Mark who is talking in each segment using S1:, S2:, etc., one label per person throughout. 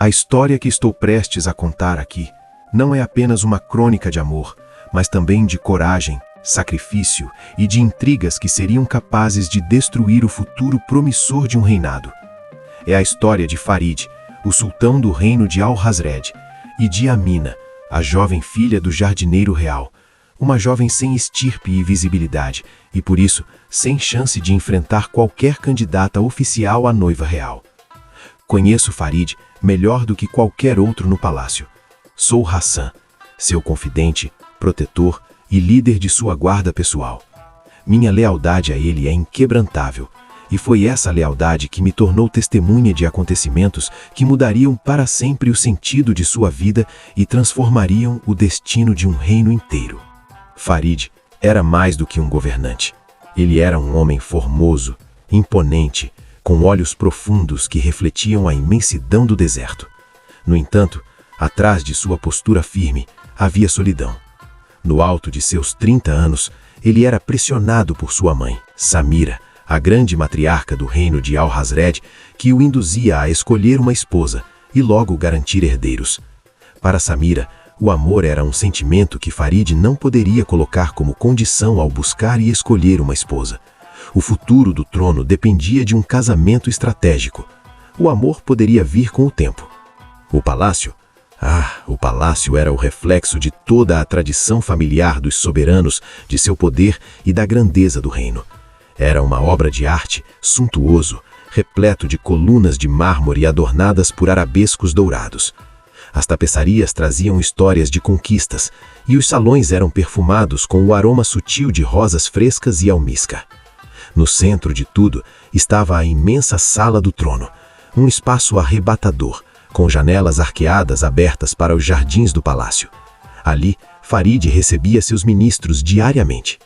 S1: A história que estou prestes a contar aqui não é apenas uma crônica de amor, mas também de coragem, sacrifício e de intrigas que seriam capazes de destruir o futuro promissor de um reinado. É a história de Farid, o sultão do reino de Al-Hazred, e de Amina, a jovem filha do jardineiro real, uma jovem sem estirpe e visibilidade, e por isso sem chance de enfrentar qualquer candidata oficial à noiva real. Conheço Farid melhor do que qualquer outro no palácio. Sou Hassan, seu confidente, protetor e líder de sua guarda pessoal. Minha lealdade a ele é inquebrantável, e foi essa lealdade que me tornou testemunha de acontecimentos que mudariam para sempre o sentido de sua vida e transformariam o destino de um reino inteiro. Farid era mais do que um governante. Ele era um homem formoso, imponente, com olhos profundos que refletiam a imensidão do deserto. No entanto, atrás de sua postura firme, havia solidão. No alto de seus 30 anos, ele era pressionado por sua mãe, Samira, a grande matriarca do reino de Al-Hazred, que o induzia a escolher uma esposa e logo garantir herdeiros. Para Samira, o amor era um sentimento que Farid não poderia colocar como condição ao buscar e escolher uma esposa. O futuro do trono dependia de um casamento estratégico. O amor poderia vir com o tempo. O palácio? O palácio era o reflexo de toda a tradição familiar dos soberanos, de seu poder e da grandeza do reino. Era uma obra de arte, suntuoso, repleto de colunas de mármore adornadas por arabescos dourados. As tapeçarias traziam histórias de conquistas, e os salões eram perfumados com o aroma sutil de rosas frescas e almíscar. No centro de tudo estava a imensa sala do trono, um espaço arrebatador, com janelas arqueadas abertas para os jardins do palácio. Ali, Farid recebia seus ministros diariamente.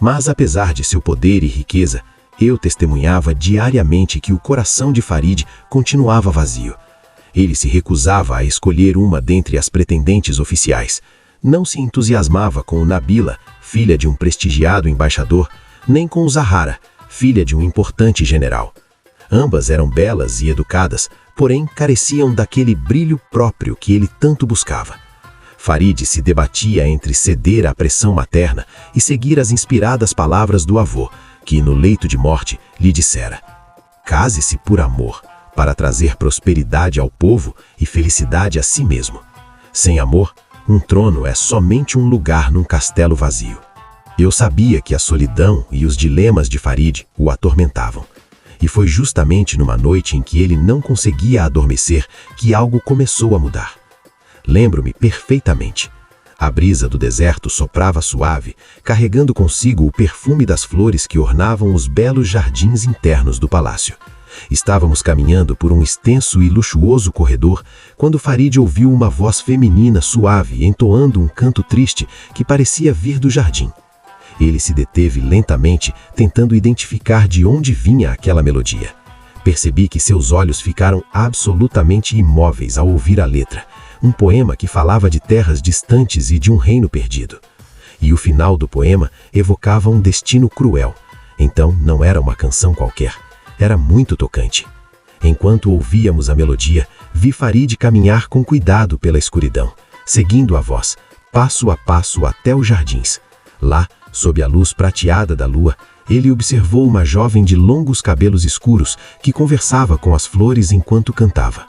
S1: Mas apesar de seu poder e riqueza, eu testemunhava diariamente que o coração de Farid continuava vazio. Ele se recusava a escolher uma dentre as pretendentes oficiais. Não se entusiasmava com Nabila, filha de um prestigiado embaixador, nem com Zahara, filha de um importante general. Ambas eram belas e educadas, porém careciam daquele brilho próprio que ele tanto buscava. Farid se debatia entre ceder à pressão materna e seguir as inspiradas palavras do avô, que no leito de morte lhe dissera: "Case-se por amor, para trazer prosperidade ao povo e felicidade a si mesmo. Sem amor, um trono é somente um lugar num castelo vazio." Eu sabia que a solidão e os dilemas de Farid o atormentavam. E foi justamente numa noite em que ele não conseguia adormecer que algo começou a mudar. Lembro-me perfeitamente. A brisa do deserto soprava suave, carregando consigo o perfume das flores que ornavam os belos jardins internos do palácio. Estávamos caminhando por um extenso e luxuoso corredor, quando Farid ouviu uma voz feminina suave entoando um canto triste que parecia vir do jardim. Ele se deteve lentamente, tentando identificar de onde vinha aquela melodia. Percebi que seus olhos ficaram absolutamente imóveis ao ouvir a letra, um poema que falava de terras distantes e de um reino perdido. E o final do poema evocava um destino cruel. Então não era uma canção qualquer, era muito tocante. Enquanto ouvíamos a melodia, vi Farid caminhar com cuidado pela escuridão, seguindo a voz, passo a passo até os jardins. Lá, sob a luz prateada da lua, ele observou uma jovem de longos cabelos escuros que conversava com as flores enquanto cantava.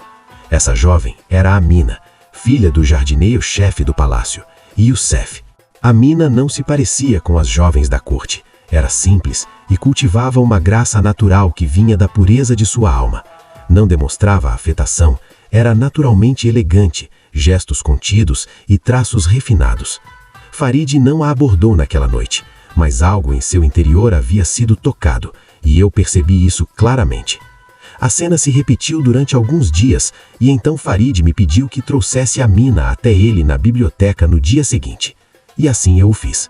S1: Essa jovem era Amina, filha do jardineiro-chefe do palácio, Youssef. Amina não se parecia com as jovens da corte. Era simples e cultivava uma graça natural que vinha da pureza de sua alma. Não demonstrava afetação, era naturalmente elegante, gestos contidos e traços refinados. Farid não a abordou naquela noite, mas algo em seu interior havia sido tocado, e eu percebi isso claramente. A cena se repetiu durante alguns dias, e então Farid me pediu que trouxesse Amina até ele na biblioteca no dia seguinte. E assim eu o fiz.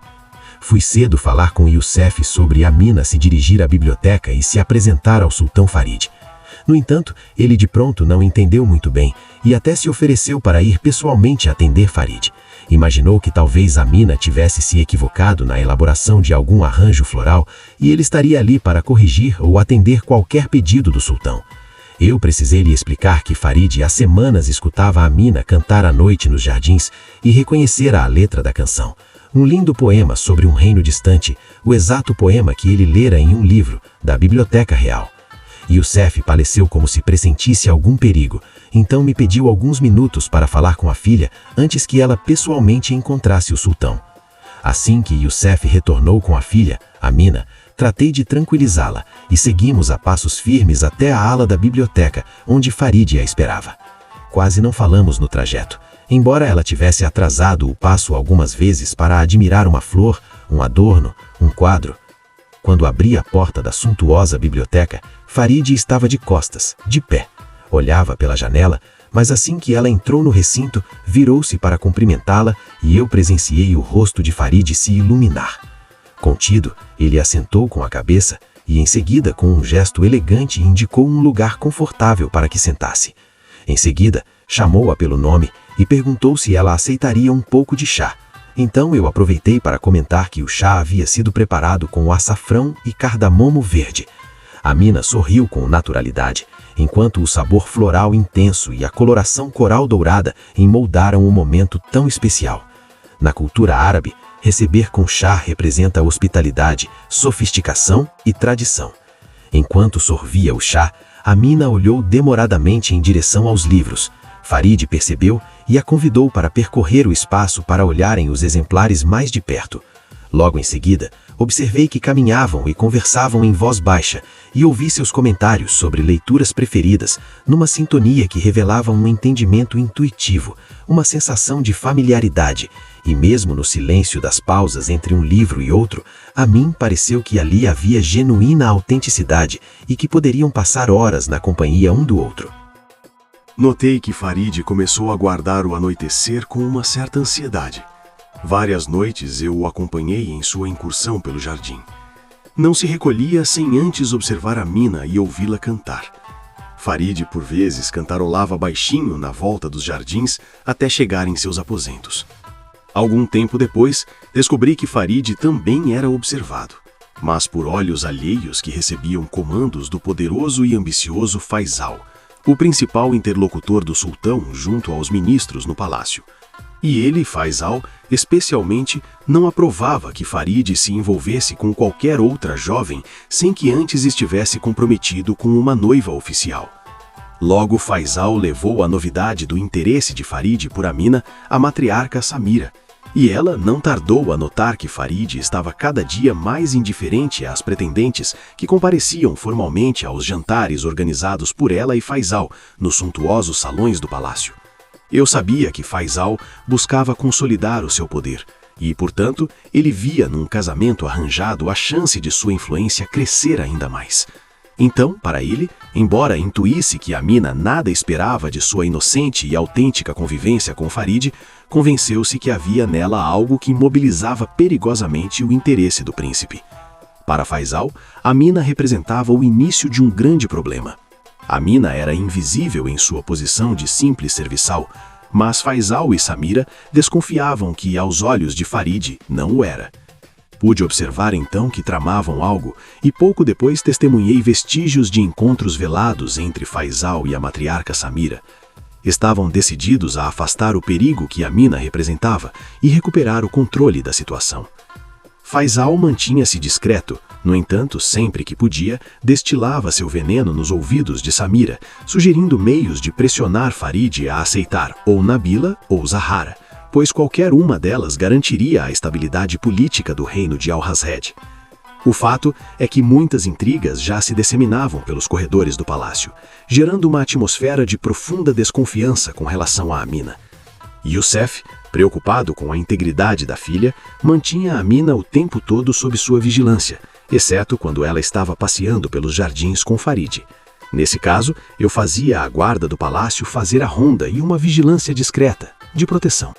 S1: Fui cedo falar com Youssef sobre Amina se dirigir à biblioteca e se apresentar ao sultão Farid. No entanto, ele de pronto não entendeu muito bem, e até se ofereceu para ir pessoalmente atender Farid. Imaginou que talvez Amina tivesse se equivocado na elaboração de algum arranjo floral e ele estaria ali para corrigir ou atender qualquer pedido do sultão. Eu precisei lhe explicar que Farid há semanas escutava Amina cantar à noite nos jardins e reconhecera a letra da canção. Um lindo poema sobre um reino distante, o exato poema que ele lera em um livro da Biblioteca Real. Youssef paleceu como se pressentisse algum perigo, então me pediu alguns minutos para falar com a filha antes que ela pessoalmente encontrasse o sultão. Assim que Youssef retornou com a filha, Amina, tratei de tranquilizá-la e seguimos a passos firmes até a ala da biblioteca, onde Farid a esperava. Quase não falamos no trajeto, embora ela tivesse atrasado o passo algumas vezes para admirar uma flor, um adorno, um quadro. Quando abri a porta da suntuosa biblioteca, Farid estava de costas, de pé. Olhava pela janela, mas assim que ela entrou no recinto, virou-se para cumprimentá-la e eu presenciei o rosto de Farid se iluminar. Contido, ele assentou com a cabeça e, em seguida, com um gesto elegante, indicou um lugar confortável para que sentasse. Em seguida, chamou-a pelo nome e perguntou se ela aceitaria um pouco de chá. Então eu aproveitei para comentar que o chá havia sido preparado com açafrão e cardamomo verde. Amina sorriu com naturalidade, enquanto o sabor floral intenso e a coloração coral dourada emoldaram um momento tão especial. Na cultura árabe, receber com chá representa hospitalidade, sofisticação e tradição. Enquanto sorvia o chá, Amina olhou demoradamente em direção aos livros. Farid percebeu e a convidou para percorrer o espaço para olharem os exemplares mais de perto. Logo em seguida, observei que caminhavam e conversavam em voz baixa e ouvi seus comentários sobre leituras preferidas, numa sintonia que revelava um entendimento intuitivo, uma sensação de familiaridade, e mesmo no silêncio das pausas entre um livro e outro, a mim pareceu que ali havia genuína autenticidade e que poderiam passar horas na companhia um do outro.
S2: Notei que Farid começou a aguardar o anoitecer com uma certa ansiedade. Várias noites eu o acompanhei em sua incursão pelo jardim. Não se recolhia sem antes observar Amina e ouvi-la cantar. Farid, por vezes, cantarolava baixinho na volta dos jardins até chegar em seus aposentos. Algum tempo depois, descobri que Farid também era observado, mas por olhos alheios que recebiam comandos do poderoso e ambicioso Faisal, o principal interlocutor do sultão junto aos ministros no palácio. E ele, Faisal, especialmente, não aprovava que Farid se envolvesse com qualquer outra jovem sem que antes estivesse comprometido com uma noiva oficial. Logo, Faisal levou a novidade do interesse de Farid por Amina à matriarca Samira, e ela não tardou a notar que Farid estava cada dia mais indiferente às pretendentes que compareciam formalmente aos jantares organizados por ela e Faisal nos suntuosos salões do palácio. Eu sabia que Faisal buscava consolidar o seu poder e, portanto, ele via num casamento arranjado a chance de sua influência crescer ainda mais. Então, para ele, embora intuísse que Amina nada esperava de sua inocente e autêntica convivência com Farid, convenceu-se que havia nela algo que mobilizava perigosamente o interesse do príncipe. Para Faisal, Amina representava o início de um grande problema. Amina era invisível em sua posição de simples serviçal, mas Faisal e Samira desconfiavam que, aos olhos de Farid, não o era. Pude observar então que tramavam algo e pouco depois testemunhei vestígios de encontros velados entre Faisal e a matriarca Samira. Estavam decididos a afastar o perigo que Amina representava e recuperar o controle da situação. Faisal mantinha-se discreto, no entanto, sempre que podia, destilava seu veneno nos ouvidos de Samira, sugerindo meios de pressionar Farid a aceitar ou Nabila ou Zahara, pois qualquer uma delas garantiria a estabilidade política do reino de Al-Hazred. O fato é que muitas intrigas já se disseminavam pelos corredores do palácio, gerando uma atmosfera de profunda desconfiança com relação a Amina. Youssef, preocupado com a integridade da filha, mantinha Amina o tempo todo sob sua vigilância, exceto quando ela estava passeando pelos jardins com Farid. Nesse caso, eu fazia a guarda do palácio fazer a ronda e uma vigilância discreta, de proteção.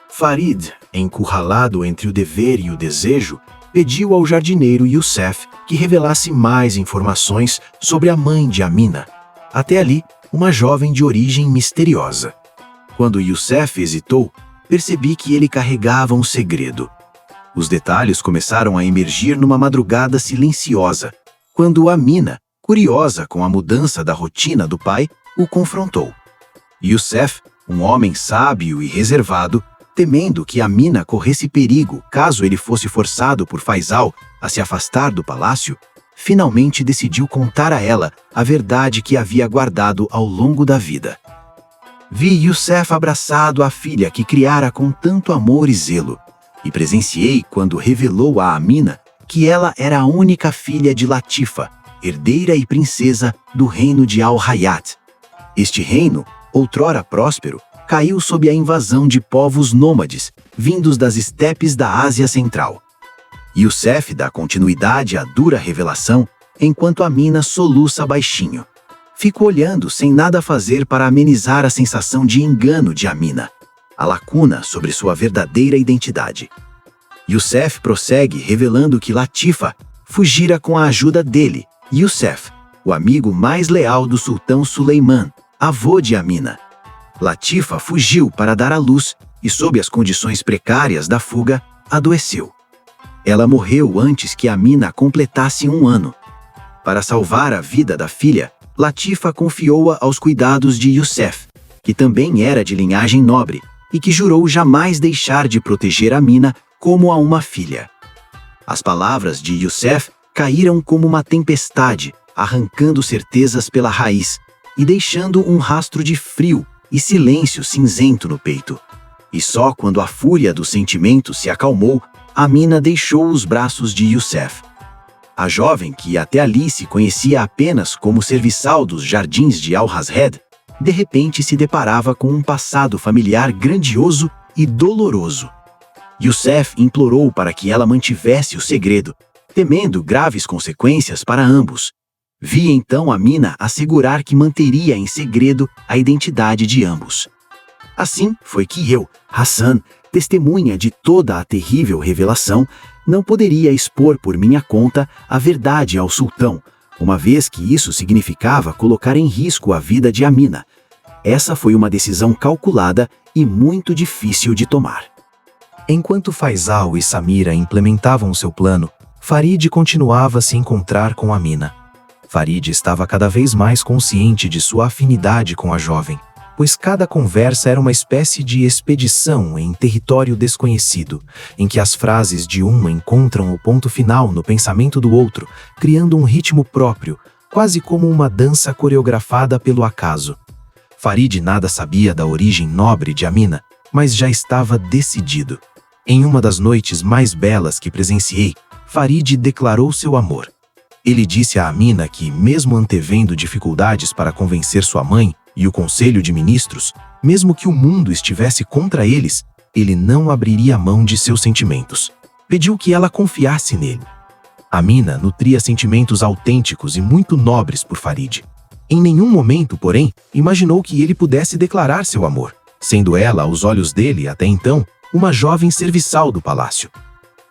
S3: Farid, encurralado entre o dever e o desejo, pediu ao jardineiro Youssef que revelasse mais informações sobre a mãe de Amina, até ali uma jovem de origem misteriosa. Quando Youssef hesitou, percebi que ele carregava um segredo. Os detalhes começaram a emergir numa madrugada silenciosa, quando Amina, curiosa com a mudança da rotina do pai, o confrontou. Youssef, um homem sábio e reservado, temendo que Amina corresse perigo caso ele fosse forçado por Faisal a se afastar do palácio, finalmente decidiu contar a ela a verdade que havia guardado ao longo da vida. Vi Youssef abraçado à filha que criara com tanto amor e zelo, e presenciei quando revelou a Amina que ela era a única filha de Latifa, herdeira e princesa do reino de Al-Hayat. Este reino, outrora próspero, caiu sob a invasão de povos nômades, vindos das estepes da Ásia Central. Youssef dá continuidade à dura revelação, enquanto Amina soluça baixinho. Fico olhando sem nada fazer para amenizar a sensação de engano de Amina, a lacuna sobre sua verdadeira identidade. Youssef prossegue revelando que Latifa fugira com a ajuda dele, Youssef, o amigo mais leal do sultão Suleiman, avô de Amina. Latifa fugiu para dar à luz e, sob as condições precárias da fuga, adoeceu. Ela morreu antes que Amina completasse 1 ano. Para salvar a vida da filha, Latifa confiou-a aos cuidados de Youssef, que também era de linhagem nobre e que jurou jamais deixar de proteger Amina como a uma filha. As palavras de Youssef caíram como uma tempestade, arrancando certezas pela raiz e deixando um rastro de frio e silêncio cinzento no peito. E só quando a fúria do sentimento se acalmou, Amina deixou os braços de Youssef. A jovem, que até ali se conhecia apenas como serviçal dos jardins de Al-Hazred, de repente se deparava com um passado familiar grandioso e doloroso. Youssef implorou para que ela mantivesse o segredo, temendo graves consequências para ambos. Vi então Amina assegurar que manteria em segredo a identidade de ambos. Assim foi que eu, Hassan, testemunha de toda a terrível revelação, não poderia expor por minha conta a verdade ao sultão, uma vez que isso significava colocar em risco a vida de Amina. Essa foi uma decisão calculada e muito difícil de tomar.
S1: Enquanto Faisal e Samira implementavam seu plano, Farid continuava a se encontrar com Amina. Farid estava cada vez mais consciente de sua afinidade com a jovem, pois cada conversa era uma espécie de expedição em território desconhecido, em que as frases de um encontram o ponto final no pensamento do outro, criando um ritmo próprio, quase como uma dança coreografada pelo acaso. Farid nada sabia da origem nobre de Amina, mas já estava decidido. Em uma das noites mais belas que presenciei, Farid declarou seu amor. Ele disse a Amina que, mesmo antevendo dificuldades para convencer sua mãe e o Conselho de Ministros, mesmo que o mundo estivesse contra eles, ele não abriria mão de seus sentimentos. Pediu que ela confiasse nele. Amina nutria sentimentos autênticos e muito nobres por Farid. Em nenhum momento, porém, imaginou que ele pudesse declarar seu amor, sendo ela, aos olhos dele, até então, uma jovem serviçal do palácio.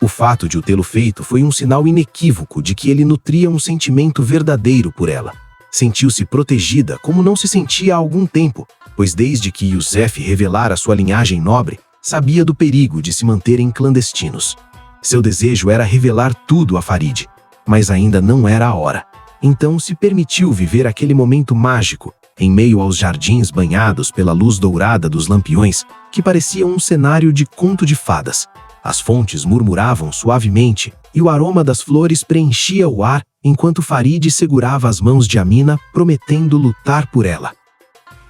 S1: O fato de o tê-lo feito foi um sinal inequívoco de que ele nutria um sentimento verdadeiro por ela. Sentiu-se protegida como não se sentia há algum tempo, pois desde que Youssef revelara sua linhagem nobre, sabia do perigo de se manterem clandestinos. Seu desejo era revelar tudo a Farid, mas ainda não era a hora. Então se permitiu viver aquele momento mágico, em meio aos jardins banhados pela luz dourada dos lampiões, que pareciam um cenário de conto de fadas. As fontes murmuravam suavemente e o aroma das flores preenchia o ar enquanto Farid segurava as mãos de Amina, prometendo lutar por ela.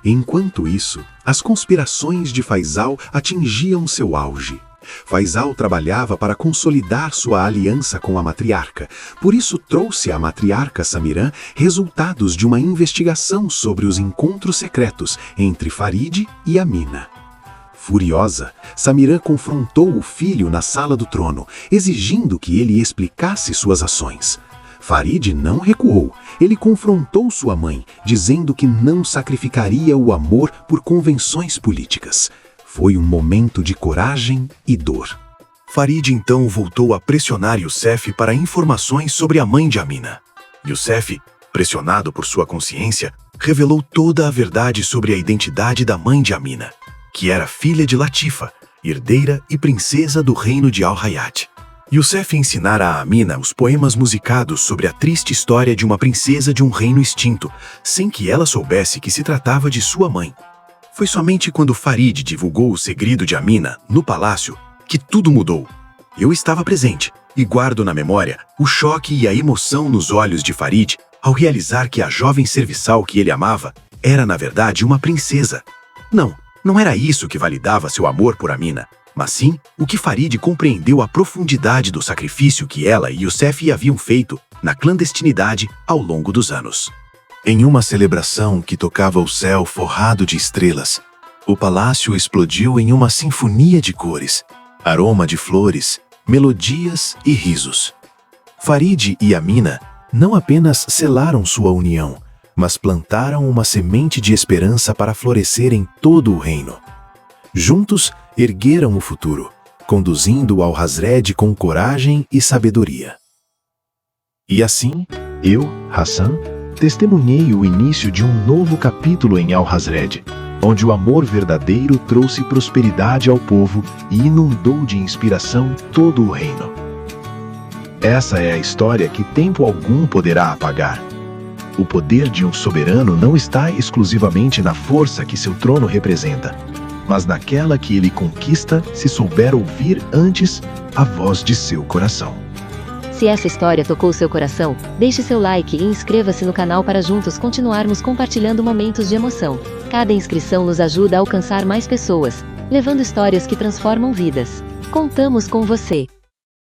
S2: Enquanto isso, as conspirações de Faisal atingiam seu auge. Faisal trabalhava para consolidar sua aliança com a matriarca, por isso trouxe à matriarca Samirã resultados de uma investigação sobre os encontros secretos entre Farid e Amina. Furiosa, Samirã confrontou o filho na sala do trono, exigindo que ele explicasse suas ações. Farid não recuou. Ele confrontou sua mãe, dizendo que não sacrificaria o amor por convenções políticas. Foi um momento de coragem e dor.
S3: Farid então voltou a pressionar Youssef para informações sobre a mãe de Amina. Youssef, pressionado por sua consciência, revelou toda a verdade sobre a identidade da mãe de Amina, que era filha de Latifa, herdeira e princesa do reino de Al-Hayat. Youssef ensinara a Amina os poemas musicados sobre a triste história de uma princesa de um reino extinto, sem que ela soubesse que se tratava de sua mãe. Foi somente quando Farid divulgou o segredo de Amina, no palácio, que tudo mudou. Eu estava presente e guardo na memória o choque e a emoção nos olhos de Farid ao realizar que a jovem serviçal que ele amava era, na verdade, uma princesa. Não era isso que validava seu amor por Amina, mas sim o que Farid compreendeu a profundidade do sacrifício que ela e Youssef haviam feito na clandestinidade ao longo dos anos. Em uma celebração que tocava o céu forrado de estrelas, o palácio explodiu em uma sinfonia de cores, aroma de flores, melodias e risos. Farid e Amina não apenas selaram sua união, mas plantaram uma semente de esperança para florescer em todo o reino. Juntos, ergueram o futuro, conduzindo ao Hazred com coragem e sabedoria. E assim, eu, Hassan, testemunhei o início de um novo capítulo em Al-Hazred, onde o amor verdadeiro trouxe prosperidade ao povo e inundou de inspiração todo o reino. Essa é a história que tempo algum poderá apagar. O poder de um soberano não está exclusivamente na força que seu trono representa, mas naquela que ele conquista se souber ouvir antes a voz de seu coração.
S4: Se essa história tocou seu coração, deixe seu like e inscreva-se no canal para juntos continuarmos compartilhando momentos de emoção. Cada inscrição nos ajuda a alcançar mais pessoas, levando histórias que transformam vidas. Contamos com você!